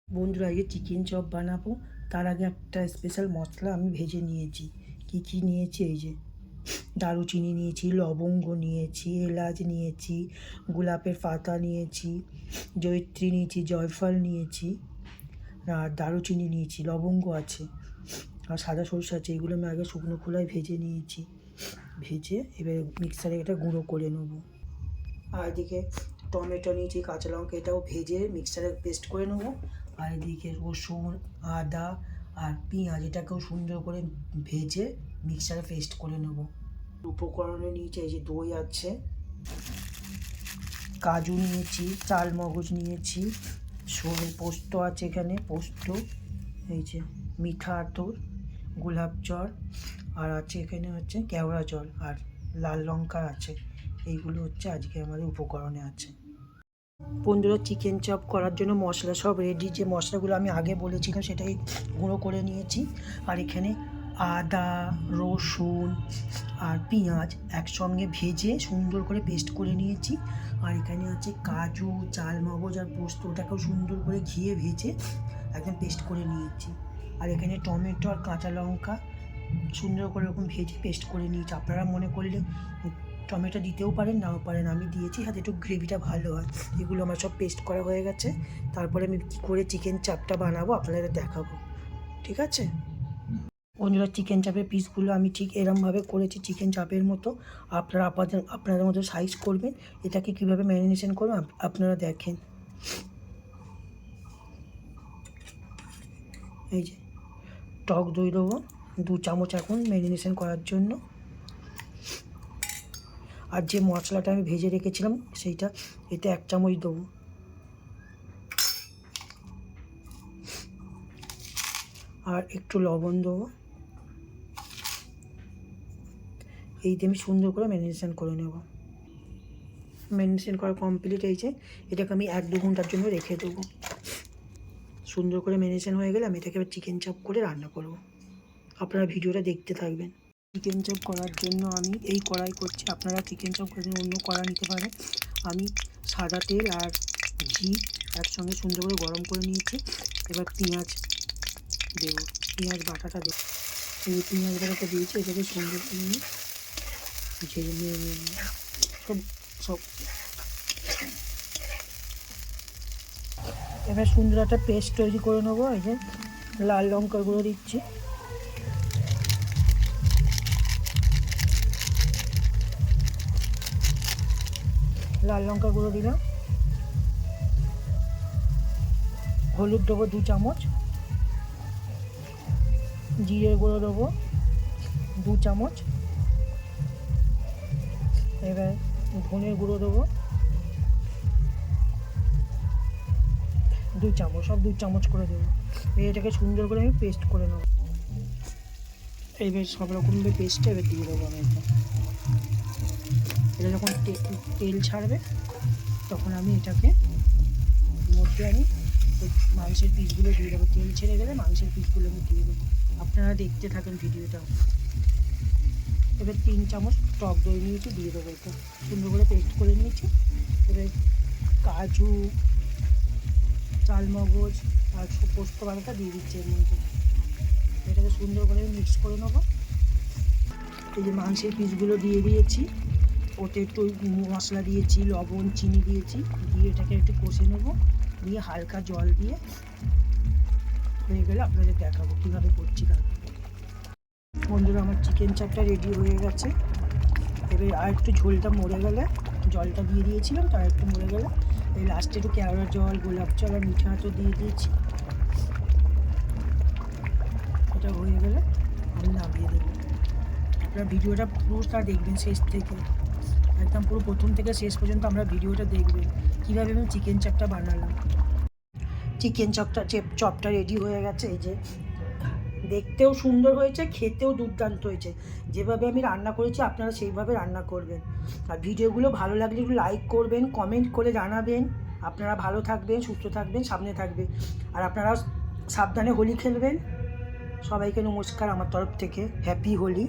বন্ধুরা, আজকে chicken chop বানাবো। তার আগে একটা স্পেশাল মশলা আমি ভেজে নিয়েছি। কি নিয়েছি, এই যে দারুচিনি নিয়েছি, লবঙ্গ নিয়েছি, এলাচ নিয়েছি, গোলাপের পাতা নিয়েছি, জয়িত্রী নিয়েছি, জয়ফল নিয়েছি, আর দারুচিনি নিয়েছি, লবঙ্গ আছে, আর সাদা সরষে আছে। এগুলো আমি আগে শুকনো খোলায় ভেজে নিয়েছি। ভেজে এবার মিক্সারে এটা গুঁড়ো করে নেবো। আর এদিকে টমেটো নিয়েছি, কাঁচা লঙ্কা, এটাও ভেজে মিক্সারে পেস্ট করে নেবো। আর এদিকে রসুন, আদা আর পেঁয়াজ, এটাকেও সুন্দর করে ভেজে মিক্সারে পেস্ট করে নেবো। উপকরণে নিয়েছি এই যে দই আছে, কাজু নিয়েছি, চাল মগজ নিয়েছি, পোস্ত আছে, এখানে পোস্ত, এই যে মিঠা আতর, গোলাপ জল, আর আছে এখানে হচ্ছে কেওড়া জল, আর লাল লঙ্কা আছে। এইগুলো হচ্ছে আজকে আমাদের উপকরণে আছে। বন্ধুরা, চিকেন চপ করার জন্য মশলা সব রেডি। যে মশলাগুলো আমি আগে বলেছিলাম সেটাই গুঁড়ো করে নিয়েছি। আর এখানে আদা, রসুন আর পেঁয়াজ একসঙ্গে ভেজে সুন্দর করে পেস্ট করে নিয়েছি। আর এখানে আছে কাজু, চালমগজ আর পোস্ত, ওটাকেও সুন্দর করে ঘিয়ে ভেজে একদম পেস্ট করে নিয়েছি। আর এখানে টমেটো আর কাঁচা লঙ্কা সুন্দর করে এরকম ভেজে পেস্ট করে নিয়েছি। আপনারা মনে করলে টমেটো দিতেও পারেন, নাও পারেন, আমি দিয়েছি, হাতে একটু গ্রেভিটা ভালো হয়। এগুলো আমার সব পেস্ট করা হয়ে গেছে। তারপরে আমি কী করে চিকেন চাপটা বানাবো আপনাদের দেখাবো, ঠিক আছে? বন্ধুরা, চিকেন চাপের পিসগুলো আমি ঠিক এরমভাবে করেছি, চিকেন চাপের মতো। আপনারা আপনাদের মতো সাইজ করবেন। এটাকে কীভাবে ম্যারিনেশন করবেন আপনারা দেখেন। এই যে টক দই দেবো 2 চামচ এখন ম্যারিনেশন করার জন্য। আর যে মশলাটা আমি ভেজে রেখেছিলাম সেইটা এতে 1 চামচ দেবো। আর একটু লবণ দেবো। এই দিয়ে আমি সুন্দর করে ম্যারিনেশন করে নেব। ম্যারিনেশন করা কমপ্লিট হয়েছে। এটাকে আমি 1-2 ঘন্টার জন্য রেখে দেবো। সুন্দর করে ম্যারিনেশন হয়ে গেলে আমি এটাকে চিকেন চপ করে রান্না করব। আপনারা ভিডিওটা দেখতে থাকবেন। চিকেন চপ করার জন্য আমি এই কড়াই করছি। আপনারা চিকেন চপ করার জন্য অন্য কড়া নিতে পারেন। আমি সাদা তেল আর ঘি একসঙ্গে সুন্দর করে গরম করে নিয়েছি। এবার পেঁয়াজ দেবো, পেঁয়াজ বাটাটা দেবো। এই পেঁয়াজ বাটাটা দিয়েছি, এটাকে সুন্দর করে নিয়ে ঝেড়ে নিয়ে সব এবার সুন্দর একটা পেস্ট তৈরি করে নেবো। এই যে লাল লঙ্কার গুঁড়ো দিচ্ছি, লাল লঙ্কা গুঁড়ো দিলাম। হলুদ দেবো 2 চামচ, জিরে গুঁড়ো দেবো 2 চামচ, এবার ধনের গুঁড়ো দেবো 2 চামচ, সব 2 চামচ করে দেবো। এটাকে সুন্দর করে আমি পেস্ট করে নেবো। এইবার সব রকমভাবে পেস্টটা এবার দিয়ে দেবো আমি। এটা যখন তেল ছাড়বে তখন আমি এটাকে মধ্যে আমি মাংসের পিসগুলো দিয়ে দেবো। তেল ছেড়ে গেলে মাংসের পিসগুলো আমি দিয়ে দেবো। আপনারা দেখতে থাকেন ভিডিওটা। এবার 3 চামচ টক দই নিয়েছি, দিয়ে দেবো। এটা সুন্দর করে পেস্ট করে নিয়েছি। এবার কাজু, চালমগজ আর পোস্ত বাটাটা দিয়ে দিচ্ছি এর মধ্যে। এটাকে সুন্দর করে মিক্স করে নেবো। এই যে মাংসের পিসগুলো দিয়ে দিয়েছি, ওতে একটু মশলা দিয়েছি, লবণ, চিনি দিয়েছি, দিয়ে এটাকে একটু কষে নেবো। দিয়ে হালকা জল দিয়ে হয়ে গেলে আপনাদের দেখাবো কীভাবে করছি। তারপর বন্ধুরা, আমার চিকেন চাপটা রেডি হয়ে গেছে। এবার আর একটু ঝোলটা মরে গেলে, জলটা দিয়ে দিয়েছিলাম, তার একটু মরে গেলে এই লাস্টে একটু কেওড়া জল, গোলাপ জল আর মিঠা আতর দিয়ে দিয়েছি। এটা হয়ে গেলে আমি নামিয়ে দেবো। আপনারা ভিডিওটা পুরোটা দেখবেন শেষ থেকে একদম, পুরো প্রথম থেকে শেষ পর্যন্ত আমরা ভিডিওটা দেখবেন কীভাবে আমি চিকেন চপটা বানালাম। চিকেন চপটা রেডি হয়ে গেছে। এই যে দেখতেও সুন্দর হয়েছে, খেতেও দুর্দান্ত হয়েছে। যেভাবে আমি রান্না করেছি আপনারা সেইভাবে রান্না করবেন। আর ভিডিওগুলো ভালো লাগলে একটু লাইক করবেন, কমেন্ট করে জানাবেন। আপনারা ভালো থাকবেন, সুস্থ থাকবেন, সামনে থাকবেন। আর আপনারা সাবধানে হোলি খেলবেন। সবাইকে নমস্কার আমার তরফ থেকে, হ্যাপি হোলি।